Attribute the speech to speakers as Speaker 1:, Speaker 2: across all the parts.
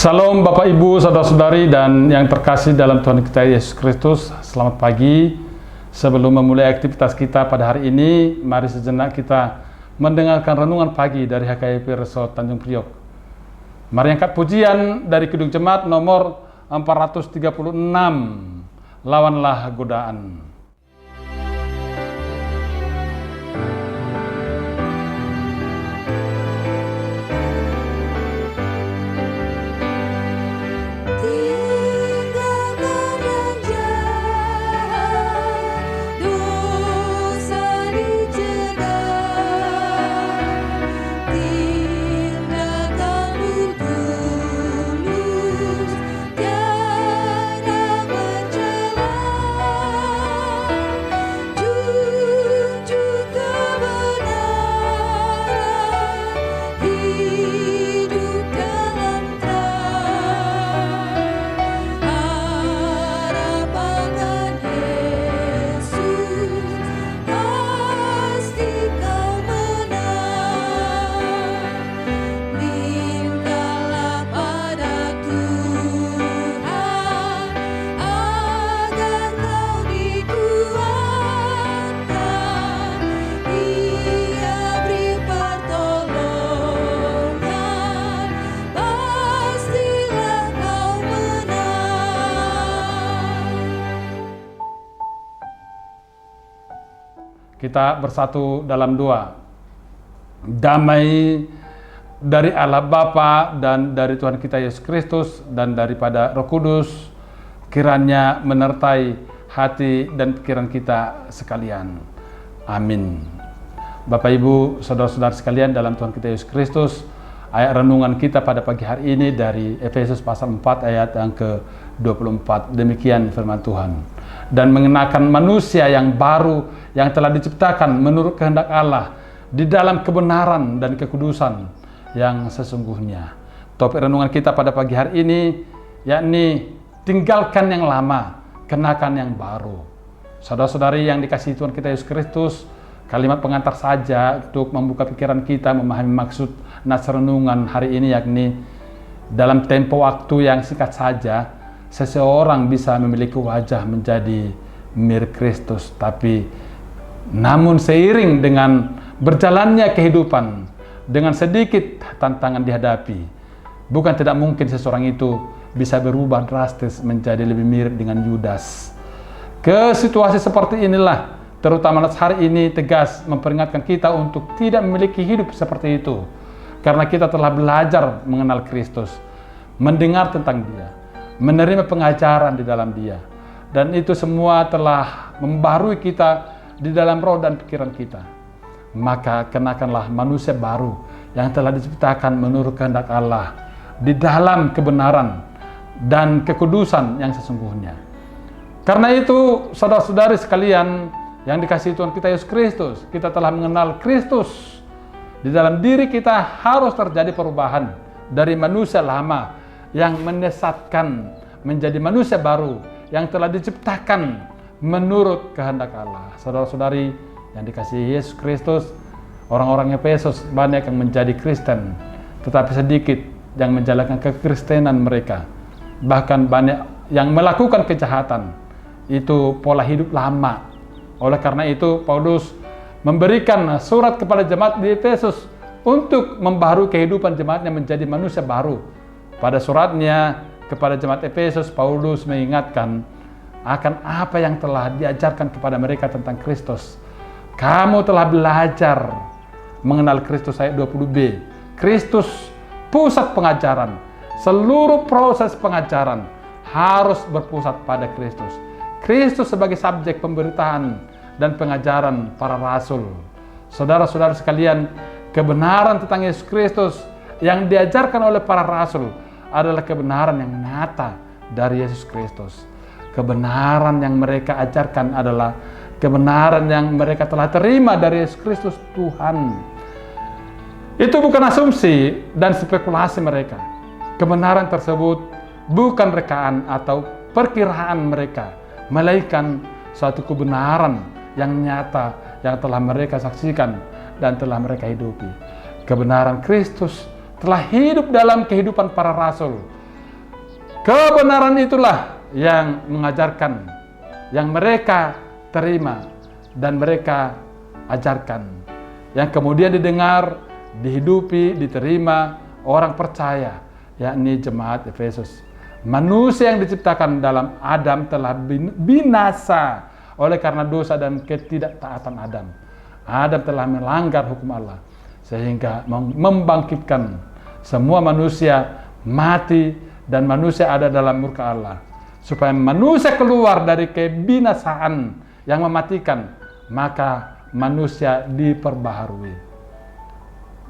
Speaker 1: Salam Bapak Ibu, Saudara-saudari dan yang terkasih dalam Tuhan kita Yesus Kristus. Selamat pagi. Sebelum memulai aktivitas kita pada hari ini, mari sejenak kita mendengarkan renungan pagi dari HKIP Resort Tanjung Priok. Mari angkat pujian dari Kidung Jemaat nomor 436, Lawanlah Godaan. Kita bersatu dalam doa. Damai dari Allah Bapa dan dari Tuhan kita Yesus Kristus dan daripada Roh Kudus kiranya menyertai hati dan pikiran kita sekalian. Amin. Bapak Ibu, saudara-saudara sekalian dalam Tuhan kita Yesus Kristus, ayat renungan kita pada pagi hari ini dari Efesus pasal 4 ayat yang ke-24. Demikian firman Tuhan. Dan mengenakan manusia yang baru yang telah diciptakan menurut kehendak Allah di dalam kebenaran dan kekudusan yang sesungguhnya. Topik renungan kita pada pagi hari ini yakni tinggalkan yang lama, kenakan yang baru. Saudara-saudari yang dikasihi Tuhan kita Yesus Kristus, kalimat pengantar saja untuk membuka pikiran kita memahami maksud nas renungan hari ini, yakni dalam tempo waktu yang singkat saja seseorang bisa memiliki wajah menjadi mirip Kristus, tapi namun seiring dengan berjalannya kehidupan, dengan sedikit tantangan dihadapi, bukan tidak mungkin seseorang itu bisa berubah drastis menjadi lebih mirip dengan Yudas. Ke situasi seperti inilah, terutama hari ini tegas memperingatkan kita untuk tidak memiliki hidup seperti itu, karena kita telah belajar mengenal Kristus, mendengar tentang Dia, menerima pengajaran di dalam Dia, dan itu semua telah membarui kita di dalam roh dan pikiran kita. Maka kenakanlah manusia baru yang telah diciptakan menurut kehendak Allah di dalam kebenaran dan kekudusan yang sesungguhnya. Karena itu, saudara-saudari sekalian yang dikasihi Tuhan kita Yesus Kristus, kita telah mengenal Kristus. Di dalam diri kita harus terjadi perubahan dari manusia lama yang menyesatkan menjadi manusia baru yang telah diciptakan menurut kehendak Allah. Saudara-saudari yang dikasihi Yesus Kristus, orang-orang Efesus banyak yang menjadi Kristen, tetapi sedikit yang menjalankan kekristenan mereka. Bahkan banyak yang melakukan kejahatan. Itu pola hidup lama. Oleh karena itu, Paulus memberikan surat kepada jemaat di Efesus untuk membaharui kehidupan jemaatnya menjadi manusia baru. Pada suratnya kepada jemaat Efesus, Paulus mengingatkan akan apa yang telah diajarkan kepada mereka tentang Kristus. Kamu telah belajar mengenal Kristus, ayat 20b. Kristus pusat pengajaran. Seluruh proses pengajaran harus berpusat pada Kristus. Kristus sebagai subjek pemberitaan dan pengajaran para rasul. Saudara-saudara sekalian, kebenaran tentang Yesus Kristus yang diajarkan oleh para rasul adalah kebenaran yang nyata dari Yesus Kristus. Kebenaran yang mereka ajarkan adalah kebenaran yang mereka telah terima dari Yesus Kristus Tuhan. Itu bukan asumsi dan spekulasi mereka. Kebenaran tersebut bukan rekaan atau perkiraan mereka, melainkan suatu kebenaran yang nyata yang telah mereka saksikan dan telah mereka hidupi. Kebenaran Kristus telah hidup dalam kehidupan para rasul. Kebenaran itulah yang mengajarkan, yang mereka terima dan mereka ajarkan, yang kemudian didengar, dihidupi, diterima orang percaya, yakni jemaat Efesus. Manusia yang diciptakan dalam Adam telah binasa oleh karena dosa dan ketidaktaatan Adam. Adam telah melanggar hukum Allah sehingga membangkitkan semua manusia mati dan manusia ada dalam murka Allah. Supaya manusia keluar dari kebinasaan yang mematikan, maka manusia diperbaharui.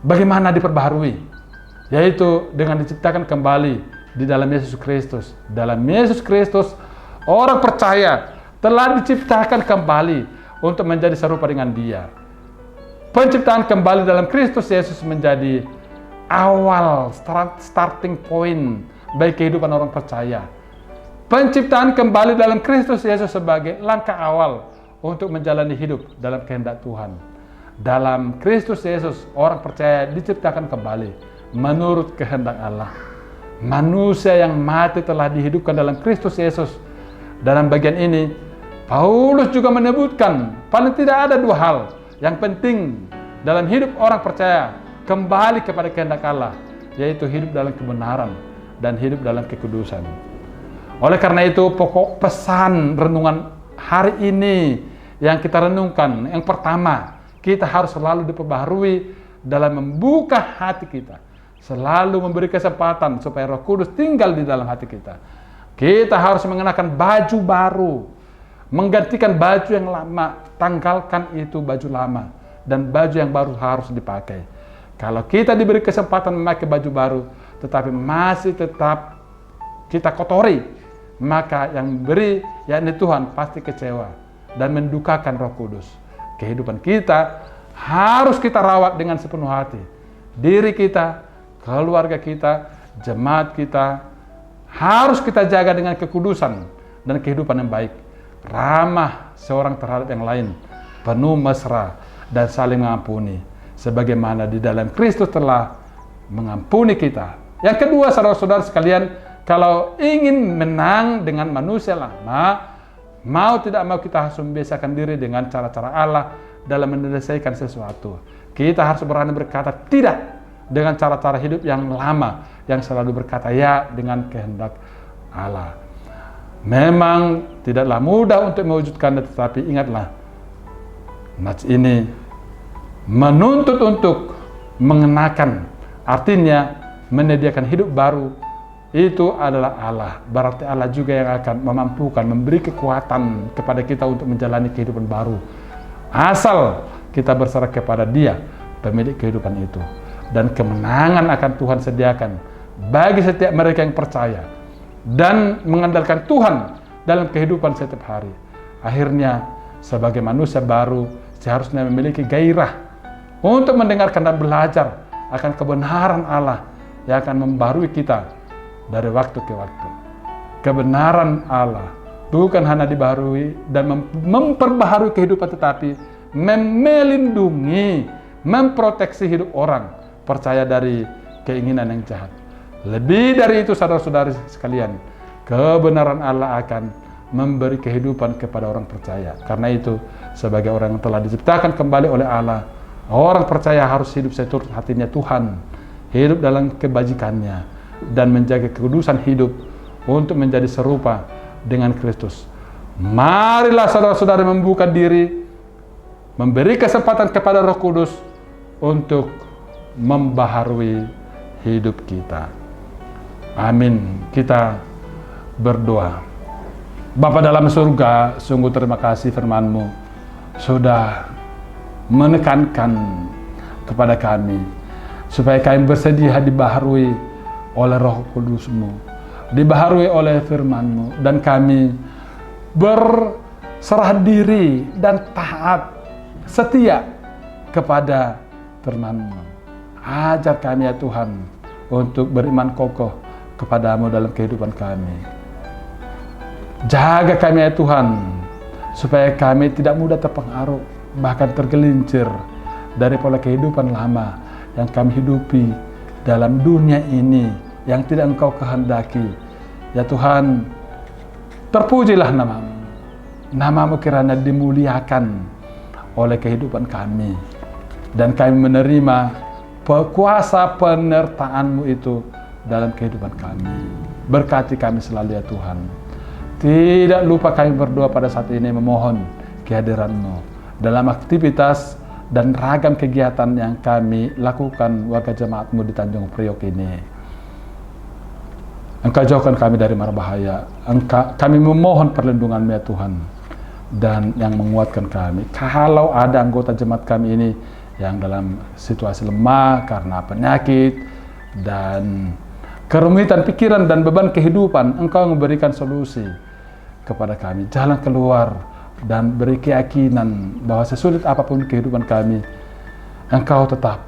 Speaker 1: Bagaimana diperbaharui? Yaitu dengan diciptakan kembali di dalam Yesus Kristus. Dalam Yesus Kristus, orang percaya telah diciptakan kembali untuk menjadi serupa dengan Dia. Penciptaan kembali dalam Kristus Yesus menjadi awal, starting point bagi kehidupan orang percaya. Penciptaan kembali dalam Kristus Yesus sebagai langkah awal untuk menjalani hidup dalam kehendak Tuhan. Dalam Kristus Yesus, orang percaya diciptakan kembali menurut kehendak Allah. Manusia yang mati telah dihidupkan dalam Kristus Yesus. Dalam bagian ini, Paulus juga menyebutkan paling tidak ada dua hal yang penting dalam hidup orang percaya kembali kepada kehendak Allah, yaitu hidup dalam kebenaran dan hidup dalam kekudusan. Oleh karena itu, pokok pesan renungan hari ini yang kita renungkan, yang pertama, kita harus selalu diperbaharui dalam membuka hati kita, selalu memberi kesempatan supaya Roh Kudus tinggal di dalam hati kita. Kita harus mengenakan baju baru, menggantikan baju yang lama, tanggalkan itu baju lama, dan baju yang baru harus dipakai. Kalau kita diberi kesempatan memakai baju baru, tetapi masih tetap kita kotori, maka yang beri, yakni Tuhan, pasti kecewa dan mendukakan Roh Kudus. Kehidupan kita harus kita rawat dengan sepenuh hati. Diri kita, keluarga kita, jemaat kita, harus kita jaga dengan kekudusan dan kehidupan yang baik. Ramah seorang terhadap yang lain, penuh mesra dan saling mengampuni, sebagaimana di dalam Kristus telah mengampuni kita. Yang kedua, saudara-saudara sekalian, kalau ingin menang dengan manusia lama, mau tidak mau kita harus membiasakan diri dengan cara-cara Allah dalam menyelesaikan sesuatu. Kita harus berani berkata tidak dengan cara-cara hidup yang lama, yang selalu berkata ya dengan kehendak Allah. Memang tidaklah mudah untuk mewujudkannya, tetapi ingatlah, nats ini menuntut untuk mengenakan, artinya menyediakan hidup baru. Itu adalah Allah. Berarti Allah juga yang akan memampukan, memberi kekuatan kepada kita untuk menjalani kehidupan baru. Asal kita berserah kepada Dia, pemilik kehidupan itu. Dan kemenangan akan Tuhan sediakan bagi setiap mereka yang percaya dan mengandalkan Tuhan dalam kehidupan setiap hari. Akhirnya, sebagai manusia baru, seharusnya memiliki gairah untuk mendengarkan dan belajar akan kebenaran Allah yang akan membarui kita dari waktu ke waktu. Kebenaran Allah bukan hanya dibaharui dan memperbaharui kehidupan, tetapi melindungi, memproteksi hidup orang percaya dari keinginan yang jahat. Lebih dari itu, saudara-saudari sekalian, kebenaran Allah akan memberi kehidupan kepada orang percaya. Karena itu, sebagai orang yang telah diciptakan kembali oleh Allah, orang percaya harus hidup seturut hatinya Tuhan, hidup dalam kebajikannya, dan menjaga kekudusan hidup untuk menjadi serupa dengan Kristus. Marilah saudara-saudara membuka diri, memberi kesempatan kepada Roh Kudus untuk membaharui hidup kita. Amin. Kita berdoa. Bapa dalam surga, sungguh terima kasih firman-Mu sudah menekankan kepada kami supaya kami bersedia dibaharui oleh Roh Kudus-Mu, dibaharui oleh firman-Mu, dan kami berserah diri dan taat, setia kepada firman-Mu. Ajar kami ya Tuhan untuk beriman kokoh kepadamu dalam kehidupan kami. Jaga kami ya Tuhan, supaya kami tidak mudah terpengaruh, bahkan tergelincir dari pola kehidupan lama yang kami hidupi dalam dunia ini yang tidak Engkau kehendaki, Ya Tuhan, terpujilah namamu. Namamu kiranya dimuliakan oleh kehidupan kami. Dan kami menerima kuasa penyertaan-Mu itu dalam kehidupan kami. Berkati kami selalu ya Tuhan. Tidak lupa kami berdoa pada saat ini memohon kehadiran-Mu dalam aktivitas dan ragam kegiatan yang kami lakukan warga jemaat-Mu di Tanjung Priok ini. Engkau jauhkan kami dari mara bahaya. Kami memohon perlindungan-Mu ya Tuhan, dan yang menguatkan kami. Kalau ada anggota jemaat kami ini yang dalam situasi lemah karena penyakit dan kerumitan pikiran dan beban kehidupan, Engkau memberikan solusi kepada kami, jalan keluar, dan beri keyakinan bahwa sesulit apapun kehidupan kami, Engkau tetap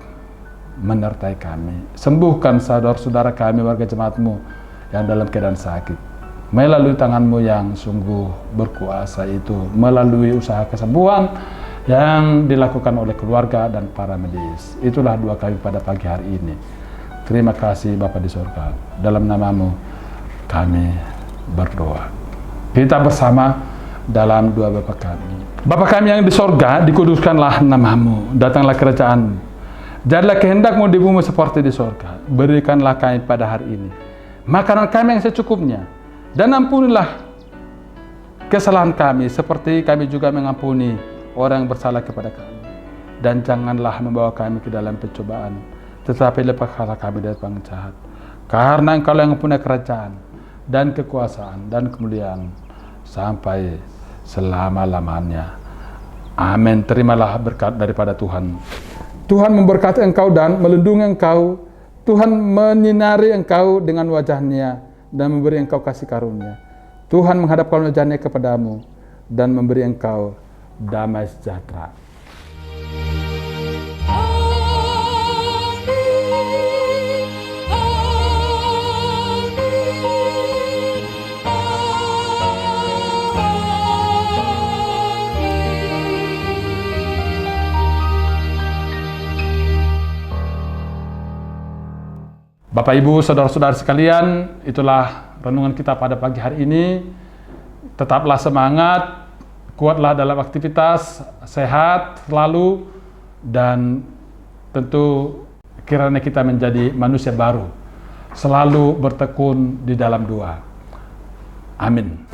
Speaker 1: menyertai kami. Sembuhkan saudara-saudara kami, warga jemaat-Mu yang dalam keadaan sakit, melalui tangan-Mu yang sungguh berkuasa itu, melalui usaha kesembuhan yang dilakukan oleh keluarga dan para medis. Itulah doa kami pada pagi hari ini. Terima kasih Bapa di surga. Dalam namamu kami berdoa. Kita bersama dalam doa Bapa kami. Bapa kami yang di surga, dikuduskanlah namamu. Datanglah kerajaan. Jadilah kehendak-Mu di bumi seperti di surga. Berikanlah kami pada hari ini makanan kami yang secukupnya. Dan ampunilah kesalahan kami seperti kami juga mengampuni orang yang bersalah kepada kami. Dan janganlah membawa kami ke dalam pencobaan, tetapi lepaskanlah kami dari orang jahat. Karena Engkau yang mempunyai kerajaan dan kekuasaan dan kemuliaan sampai selama-lamanya. Amin. Terimalah berkat daripada Tuhan. Tuhan memberkati engkau dan melindungi engkau. Tuhan menyinari engkau dengan wajah-Nya dan memberi engkau kasih karunia. Tuhan menghadapkan wajah-Nya kepadamu dan memberi engkau damai sejahtera. Bapak, Ibu, saudara-saudara sekalian, itulah renungan kita pada pagi hari ini. Tetaplah semangat, kuatlah dalam aktivitas, sehat selalu, dan tentu kiranya kita menjadi manusia baru, selalu bertekun di dalam doa. Amin.